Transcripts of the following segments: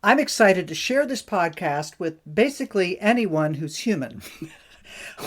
I'm excited to share this podcast with basically anyone who's human,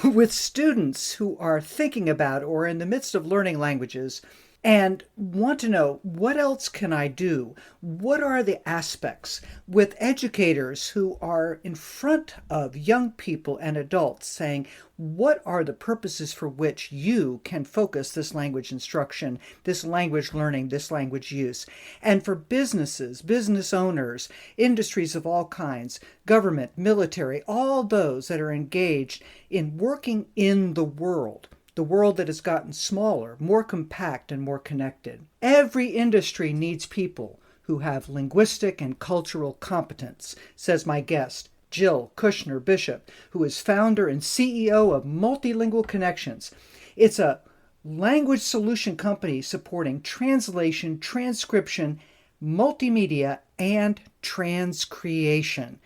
with students who are thinking about or in the midst of learning languages and want to know what else can I do? What are the aspects with educators who are in front of young people and adults saying, what are the purposes for which you can focus this language instruction, this language learning, this language use? And for businesses, business owners, industries of all kinds, government, military, all those that are engaged in working in the world that has gotten smaller, more compact, and more connected. Every industry needs people who have linguistic and cultural competence, says my guest, Jill Kushner Bishop, who is founder and CEO of Multilingual Connections. It's a language solution company supporting translation, transcription, multimedia, and transcreation.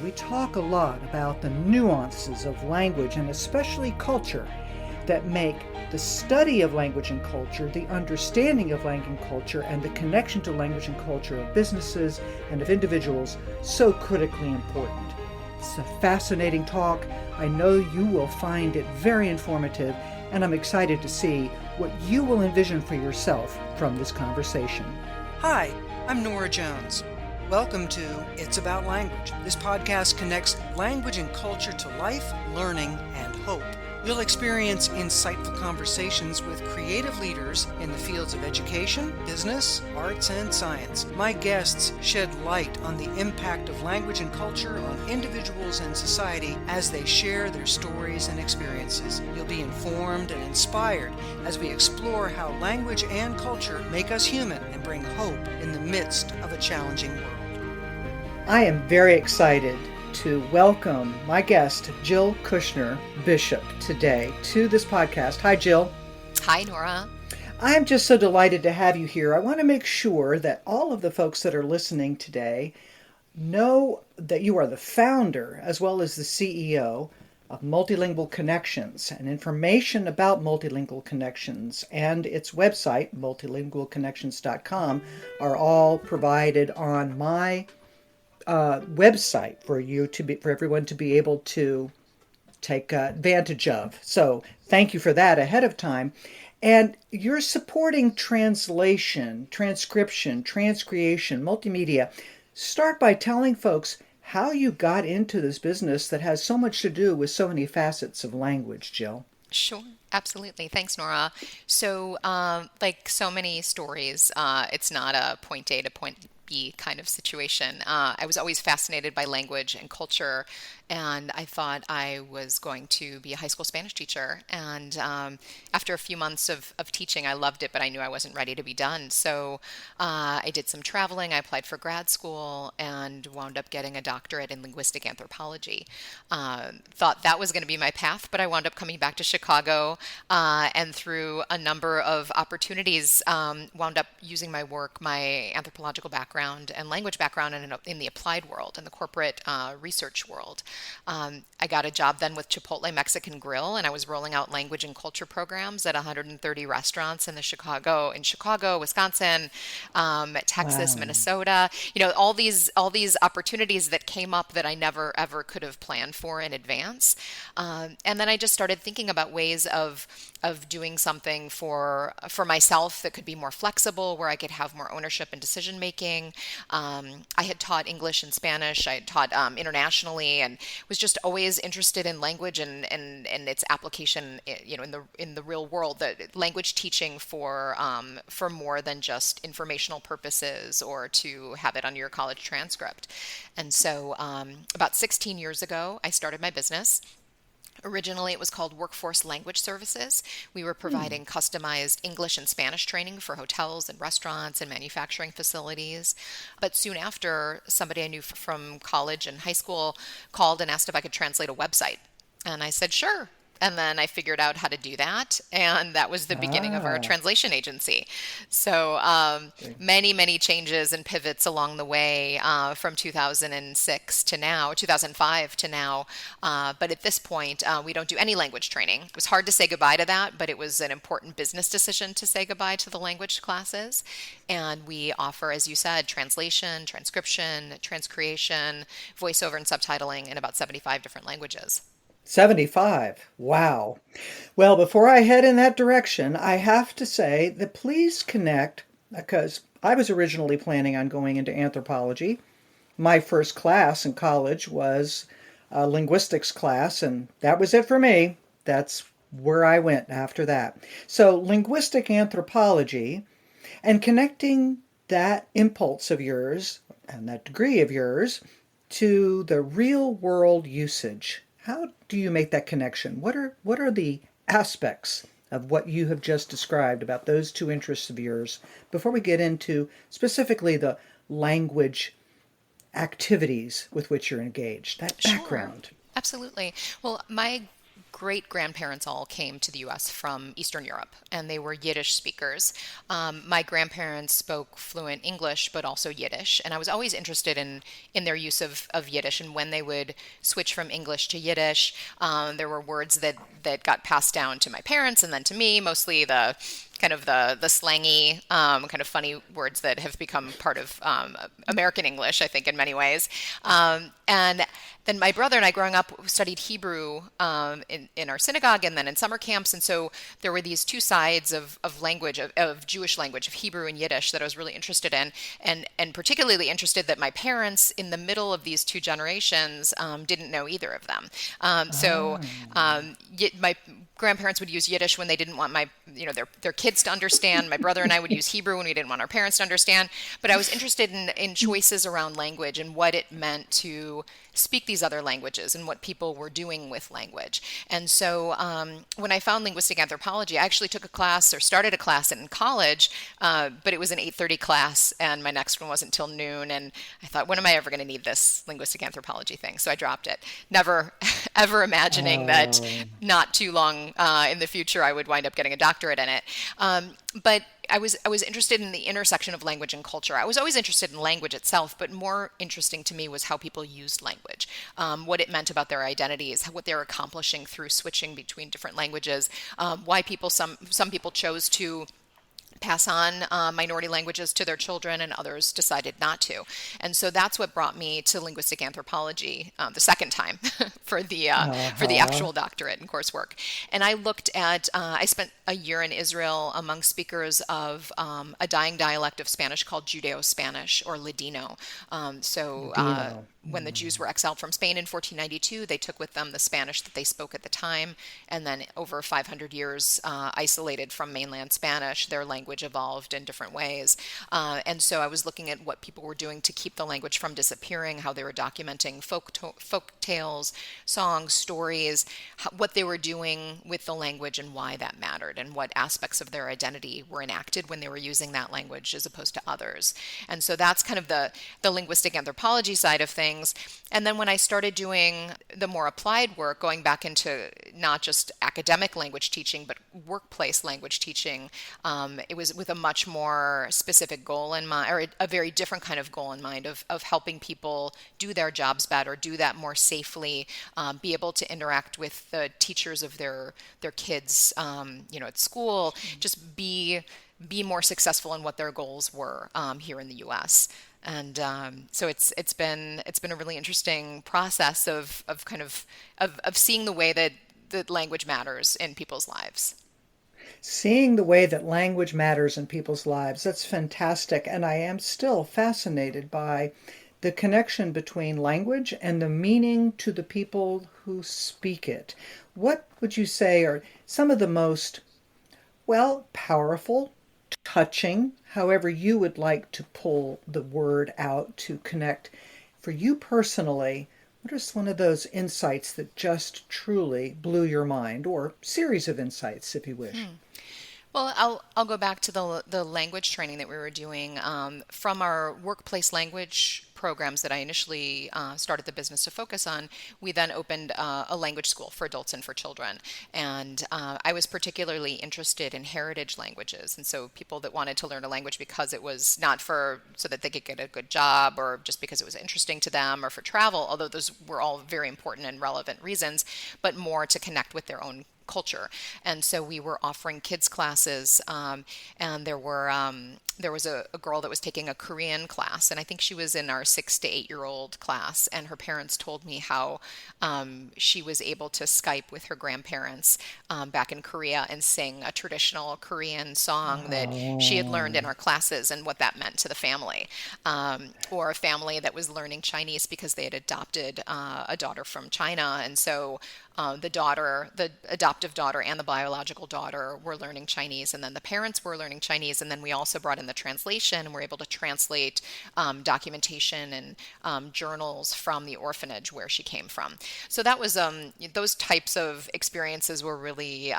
We talk a lot about the nuances of language and especially culture that make the study of language and culture, the understanding of language and culture, and the connection to language and culture of businesses and of individuals so critically important. It's a fascinating talk. I know you will find it very informative, and I'm excited to see what you will envision for yourself from this conversation. Hi, I'm Norah Jones. Welcome to It's About Language. This podcast connects language and culture to life, learning, and hope. You'll experience insightful conversations with creative leaders in the fields of education, business, arts, and science. My guests shed light on the impact of language and culture on individuals and society as they share their stories and experiences. You'll be informed and inspired as we explore how language and culture make us human and bring hope in the midst of a challenging world. I am very excited to welcome my guest, Jill Kushner Bishop, today to this podcast. Hi, Jill. Hi, Norah. I'm just so delighted to have you here. I want to make sure that all of the folks that are listening today know that you are the founder as well as the CEO of Multilingual Connections, and information about Multilingual Connections and its website, multilingualconnections.com, are all provided on my website for everyone to be able to take advantage of. So thank you for that ahead of time. And you're supporting translation, transcription, transcreation, multimedia. Start by telling folks how you got into this business that has so much to do with so many facets of language, Jill. Sure. Absolutely. Thanks, Norah. So, like so many stories, it's not a point A to point B kind of situation. I was always fascinated by language and culture, and I thought I was going to be a high school Spanish teacher. And after a few months of teaching, I loved it, but I knew I wasn't ready to be done. So I did some traveling. I applied for grad school and wound up getting a doctorate in linguistic anthropology. Thought that was going to be my path, but I wound up coming back to Chicago and through a number of opportunities, wound up using my work, my anthropological background and language background in the applied world, in the corporate research world. I got a job then with Chipotle Mexican Grill, and I was rolling out language and culture programs at 130 restaurants in Chicago, Wisconsin, Texas, Wow. Minnesota. You know, all these opportunities that came up that I never ever could have planned for in advance. And then I just started thinking about ways of doing something for myself that could be more flexible, where I could have more ownership and decision making. I had taught English and Spanish. I had taught internationally, and was just always interested in language and its application, you know, in the real world. The language teaching for more than just informational purposes or to have it on your college transcript. And so, about 16 years ago, I started my business. Originally, it was called Workforce Language Services. We were providing customized English and Spanish training for hotels and restaurants and manufacturing facilities. But soon after, somebody I knew from college and high school called and asked if I could translate a website. And I said, sure. And then I figured out how to do that. And that was the beginning of our Ah, translation agency. So okay. many, many changes and pivots along the way from 2006 to now, 2005 to now. But at this point, we don't do any language training. It was hard to say goodbye to that, but it was an important business decision to say goodbye to the language classes. And we offer, as you said, translation, transcription, transcreation, voiceover, and subtitling in about 75 different languages. 75. Wow. Well, before I head in that direction, I have to say that please connect because I was originally planning on going into anthropology. My first class in college was a linguistics class, and that was it for me. That's where I went after that. So, linguistic anthropology and connecting that impulse of yours and that degree of yours to the real world usage. How do you make that connection? What are the aspects of what you have just described about those two interests of yours before we get into specifically the language activities with which you're engaged? That Sure, background. absolutely. Well, my great grandparents all came to the US from Eastern Europe, and they were Yiddish speakers. My grandparents spoke fluent English, but also Yiddish, and I was always interested in their use of Yiddish and when they would switch from English to Yiddish. There were words that got passed down to my parents and then to me, mostly the kind of the slangy, kind of funny words that have become part of American English, I think, in many ways. And then my brother and I, growing up, studied Hebrew in our synagogue and then in summer camps. And so there were these two sides of language, of Jewish language, of Hebrew and Yiddish that I was really interested in. And particularly interested that my parents, in the middle of these two generations, didn't know either of them. So Ah, my grandparents would use Yiddish when they didn't want their kids to understand. My brother and I would use Hebrew when we didn't want our parents to understand. But I was interested in choices around language and what it meant to speak these other languages and what people were doing with language. And so when I found linguistic anthropology, I actually took a class or started a class in college, but it was an 8:30 class, and my next one wasn't until noon. And I thought, when am I ever going to need this linguistic anthropology thing? So I dropped it, never ever imagining that oh, not too long in the future I would wind up getting a doctorate in it. But I was interested in the intersection of language and culture. I was always interested in language itself, but more interesting to me was how people used language, what it meant about their identities, what they were accomplishing through switching between different languages, why some people chose to pass on minority languages to their children and others decided not to. And so that's what brought me to linguistic anthropology the second time for the uh-huh. actual doctorate and coursework. And I looked at I spent a year in Israel among speakers of a dying dialect of Spanish called Judeo-Spanish or Ladino. Ladino. When the Jews were exiled from Spain in 1492, they took with them the Spanish that they spoke at the time, and then over 500 years isolated from mainland Spanish, their language evolved in different ways. And so I was looking at what people were doing to keep the language from disappearing, how they were documenting folk tales, songs, stories, what they were doing with the language and why that mattered, and what aspects of their identity were enacted when they were using that language as opposed to others. And so that's kind of the linguistic anthropology side of things. And then when I started doing the more applied work, going back into not just academic language teaching, but workplace language teaching, it was with a much more specific goal in mind, or a very different kind of goal in mind of helping people do their jobs better, do that more safely, be able to interact with the teachers of their kids, at school, just be more successful in what their goals were here in the U.S. And so it's been a really interesting process of seeing the way that the language matters in people's lives. Seeing the way that language matters in people's lives, that's fantastic. And I am still fascinated by the connection between language and the meaning to the people who speak it. What would you say are some of the most, well, powerful, touching, however you would like to pull the word out to connect for you personally? What is one of those insights that just truly blew your mind, or series of insights, if you wish? Well, I'll go back to the language training that we were doing from our workplace language programs that I initially started the business to focus on. We then opened a language school for adults and for children, and I was particularly interested in heritage languages, and so people that wanted to learn a language because it was not for so that they could get a good job or just because it was interesting to them or for travel, although those were all very important and relevant reasons, but more to connect with their own culture. And so we were offering kids classes, and there was a girl that was taking a Korean class, and I think she was in our 6 to 8 year old class. And her parents told me how she was able to Skype with her grandparents back in Korea and sing a traditional Korean song that she had learned in Oh, our classes and what that meant to the family. Or a family that was learning Chinese because they had adopted a daughter from China, and so the adoptive daughter and the biological daughter were learning Chinese, and then the parents were learning Chinese, and then we also brought in the translation and were able to translate documentation and journals from the orphanage where she came from. So that was those types of experiences were really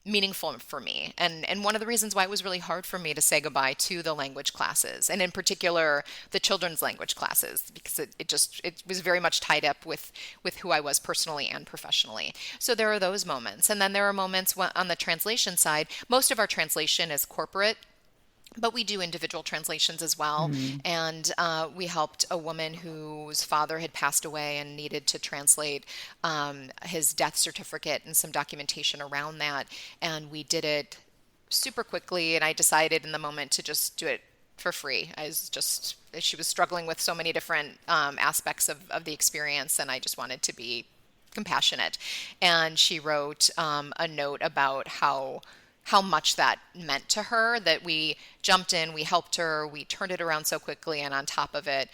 meaningful for me, and one of the reasons why it was really hard for me to say goodbye to the language classes, and in particular the children's language classes, because it was very much tied up with who I was personally and professionally. So there are those moments. And then there are moments on the translation side. Most of our translation is corporate, but we do individual translations as well. mm. And we helped a woman whose father had passed away and needed to translate his death certificate and some documentation around that. And we did it super quickly. And I decided in the moment to just do it for free. She was struggling with so many different aspects of the experience, and I just wanted to be compassionate. And she wrote a note about how much that meant to her, that we jumped in, we helped her, we turned it around so quickly, and on top of it,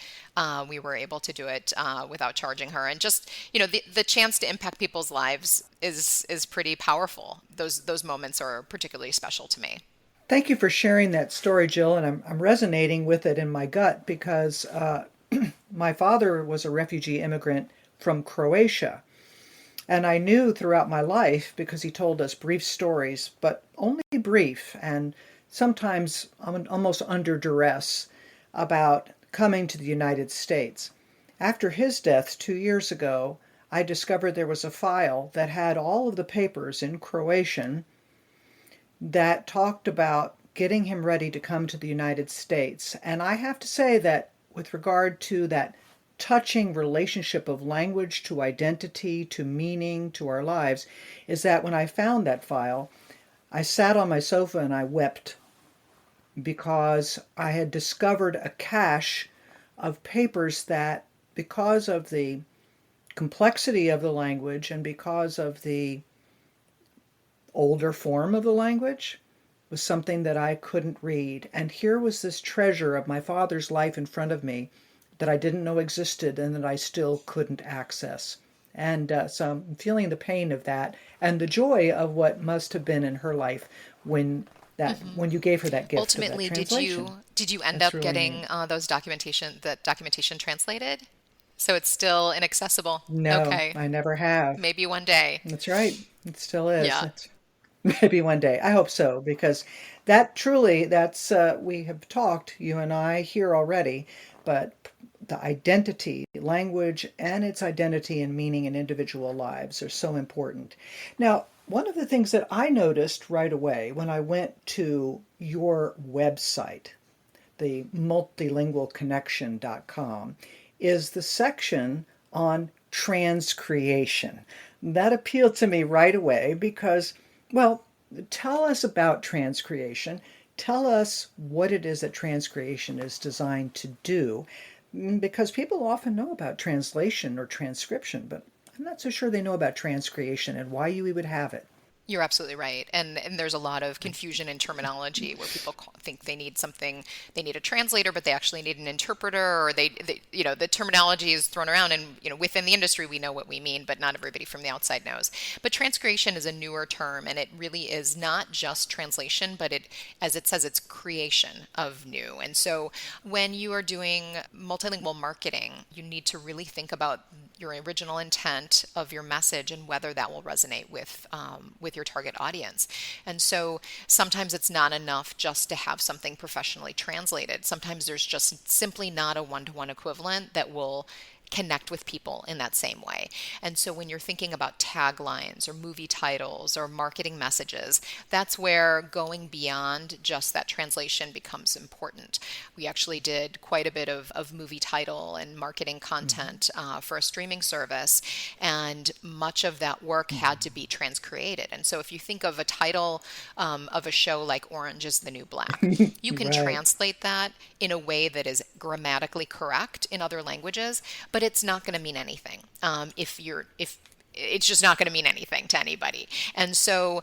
we were able to do it without charging her. And just, the chance to impact people's lives is pretty powerful. Those moments are particularly special to me. Thank you for sharing that story, Jill, and I'm resonating with it in my gut because my father was a refugee immigrant from Croatia. And I knew throughout my life, because he told us brief stories, but only brief and sometimes almost under duress, about coming to the United States. After his death 2 years ago, I discovered there was a file that had all of the papers in Croatian that talked about getting him ready to come to the United States. And I have to say that with regard to that touching relationship of language to identity, to meaning, to our lives, is that when I found that file, I sat on my sofa and I wept because I had discovered a cache of papers that, because of the complexity of the language and because of the older form of the language, was something that I couldn't read. And here was this treasure of my father's life in front of me that I didn't know existed and that I still couldn't access. And so I'm feeling the pain of that and the joy of what must have been in her life when Hmm. when you gave her that gift of that Ultimately, did translation. you end That's up really neat. getting that documentation translated? So it's still inaccessible. No, Okay, I never have. maybe one day. That's right. It still is. Yeah. That's maybe one day. I hope so, because that's we have talked, you and I here already, but the identity, language, and its identity and meaning in individual lives are so important. Now, one of the things that I noticed right away when I went to your website, the multilingualconnection.com, is the section on transcreation. That appealed to me right away because, well, tell us about transcreation. Tell us what it is that transcreation is designed to do, because people often know about translation or transcription, but I'm not so sure they know about transcreation and why you would have it. You're absolutely right. And there's a lot of confusion in terminology where people think they need a translator, but they actually need an interpreter, or the terminology is thrown around, and, within the industry, we know what we mean, but not everybody from the outside knows. But transcreation is a newer term, and it really is not just translation, but as it says, it's creation of new. And so when you are doing multilingual marketing, you need to really think about your original intent of your message and whether that will resonate with with your target audience. And so sometimes it's not enough just to have something professionally translated. Sometimes there's just simply not a one-to-one equivalent that will connect with people in that same way. And so when you're thinking about taglines or movie titles or marketing messages, that's where going beyond just that translation becomes important. We actually did quite a bit of movie title and marketing content for a streaming service, and much of that work had to be transcreated. And so if you think of a title of a show like Orange is the New Black, you can Right. translate that in a way that is grammatically correct in other languages, but it's not going to mean anything if it's just not going to mean anything to anybody. And so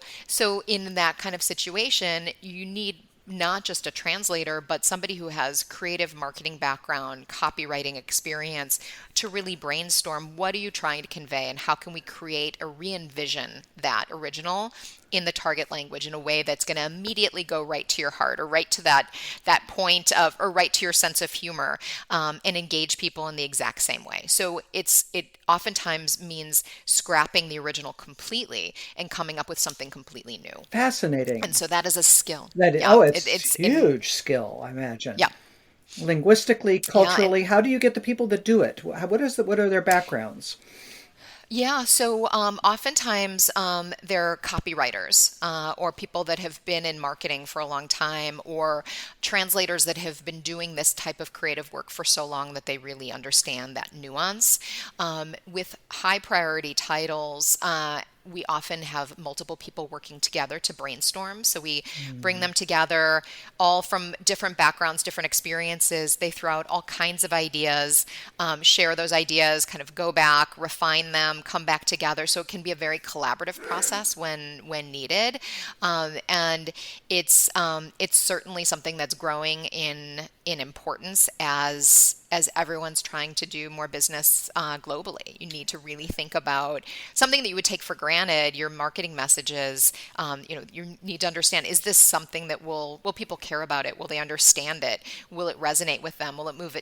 in that kind of situation, you need not just a translator, but somebody who has creative marketing background, copywriting experience to really brainstorm what are you trying to convey and how can we create or re-envision that original in the target language in a way that's going to immediately go right to your heart or right to that point of, or right to your sense of humor, and engage people in the exact same way. So it oftentimes means scrapping the original completely and coming up with something completely new. Fascinating. And so that is a skill. That is, Yeah, oh, it's it's in huge skill, I imagine. yeah. Linguistically, Yeah, culturally, how do you get the people that do it? What are their backgrounds? yeah, so oftentimes they're copywriters or people that have been in marketing for a long time, or translators that have been doing this type of creative work for so long that they really understand that nuance. With high priority titles, we often have multiple people working together to brainstorm. So we bring them together, all from different backgrounds, different experiences. They throw out all kinds of ideas, share those ideas, kind of go back, refine them, come back together. So it can be a very collaborative process when needed. And it's certainly something that's growing in importance as everyone's trying to do more business globally. You need to really think about something that you would take for granted, your marketing messages. You need to understand, is this something that will people care about it? Will they understand it? Will it resonate with them? Will it move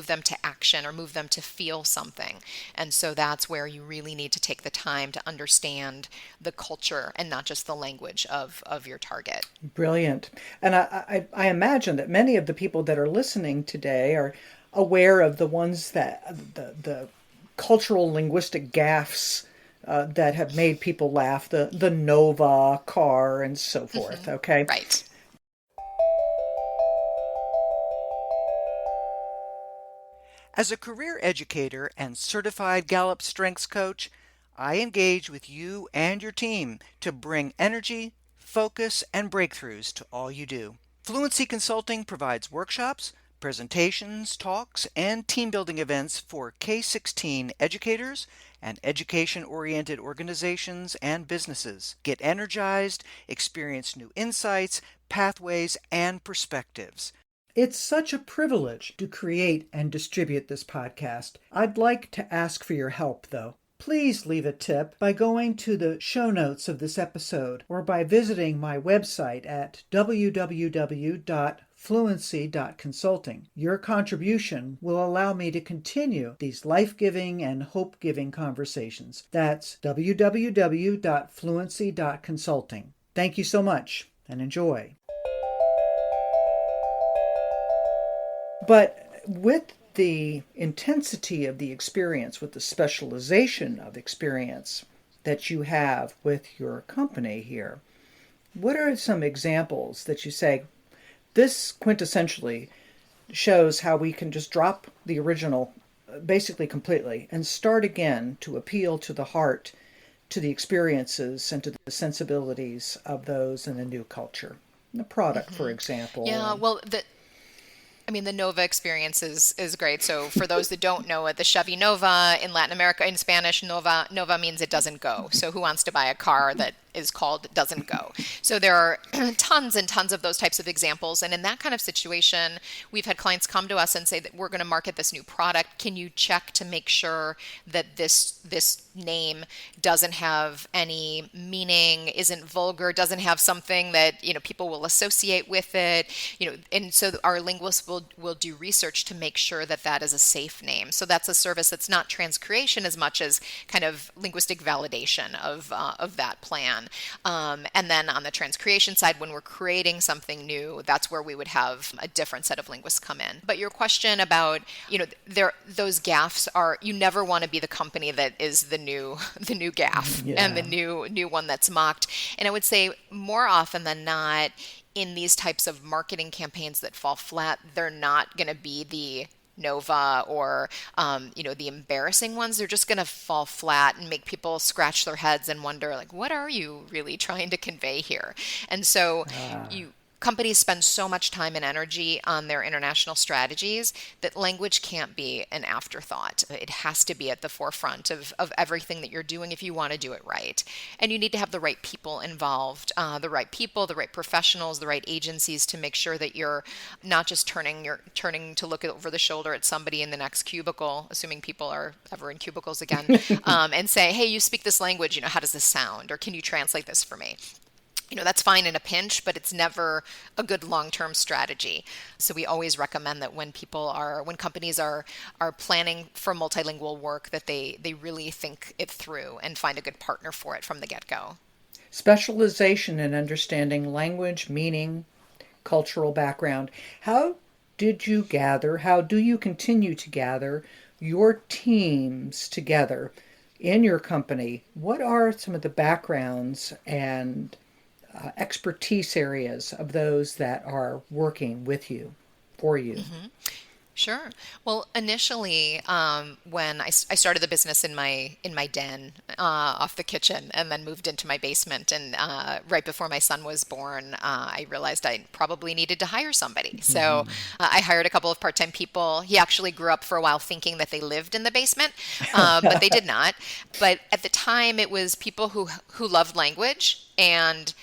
them to action or move them to feel something? And so that's where you really need to take the time to understand the culture and not just the language of your target. Brilliant. And I imagine that many of the people that are listening today are aware of the ones that the cultural linguistic gaffes that have made people laugh, the Nova car and so forth. Okay. Right. As a career educator and certified Gallup Strengths Coach, I engage with you and your team to bring energy, focus, and breakthroughs to all you do. Fluency Consulting provides workshops, presentations, talks, and team building events for K-16 educators and education-oriented organizations and businesses. Get energized, experience new insights, pathways, and perspectives. It's such a privilege to create and distribute this podcast. I'd like to ask for your help, though. Please leave a tip by going to the show notes of this episode or by visiting my website at www.fluency.consulting. Your contribution will allow me to continue these life-giving and hope-giving conversations. That's www.fluency.consulting. Thank you so much and enjoy. But with the intensity of the experience, with the specialization of experience that you have with your company here, what are some examples that you say, this quintessentially shows how we can just drop the original basically completely and start again to appeal to the heart, to the experiences, and to the sensibilities of those in a new culture? The product, for example. Yeah, well, the Nova experience is great. So for those that don't know it, the Chevy Nova in Latin America, in Spanish, Nova means it doesn't go. So who wants to buy a car that is called doesn't go? So there are tons and tons of those types of examples. And in that kind of situation, we've had clients come to us and say that we're going to market this new product. Can you check to make sure that this name doesn't have any meaning, isn't vulgar, doesn't have something that people will associate with it, and so our linguists will do research to make sure that that is a safe name. So that's a service that's not transcreation as much as kind of linguistic validation of that plan. can. And then on the transcreation side, when we're creating something new, that's where we would have a different set of linguists come in. But your question about, those gaffes are, you never want to be the company that is the new gaffe and the new one that's mocked. And I would say more often than not, in these types of marketing campaigns that fall flat, they're not going to be the Nova or, the embarrassing ones. They're just going to fall flat and make people scratch their heads and wonder, like, what are you really trying to convey here? And so companies spend so much time and energy on their international strategies that language can't be an afterthought. It has to be at the forefront of everything that you're doing if you want to do it right. And you need to have the right people involved, the right professionals, the right agencies to make sure that you're not just turning to look over the shoulder at somebody in the next cubicle, assuming people are ever in cubicles again, and say, hey, you speak this language, how does this sound? Or can you translate this for me? That's fine in a pinch, but it's never a good long-term strategy. So we always recommend that when companies are planning for multilingual work, that they really think it through and find a good partner for it from the get-go. Specialization in understanding language, meaning, cultural background. How do you continue to gather your teams together in your company? What are some of the backgrounds and expertise areas of those that are working with you, for you? Mm-hmm. Sure. Well, initially, when I started the business in my den off the kitchen, and then moved into my basement, and right before my son was born, I realized I probably needed to hire somebody. So I hired a couple of part-time people. He actually grew up for a while thinking that they lived in the basement, but they did not. But at the time, it was people who loved language and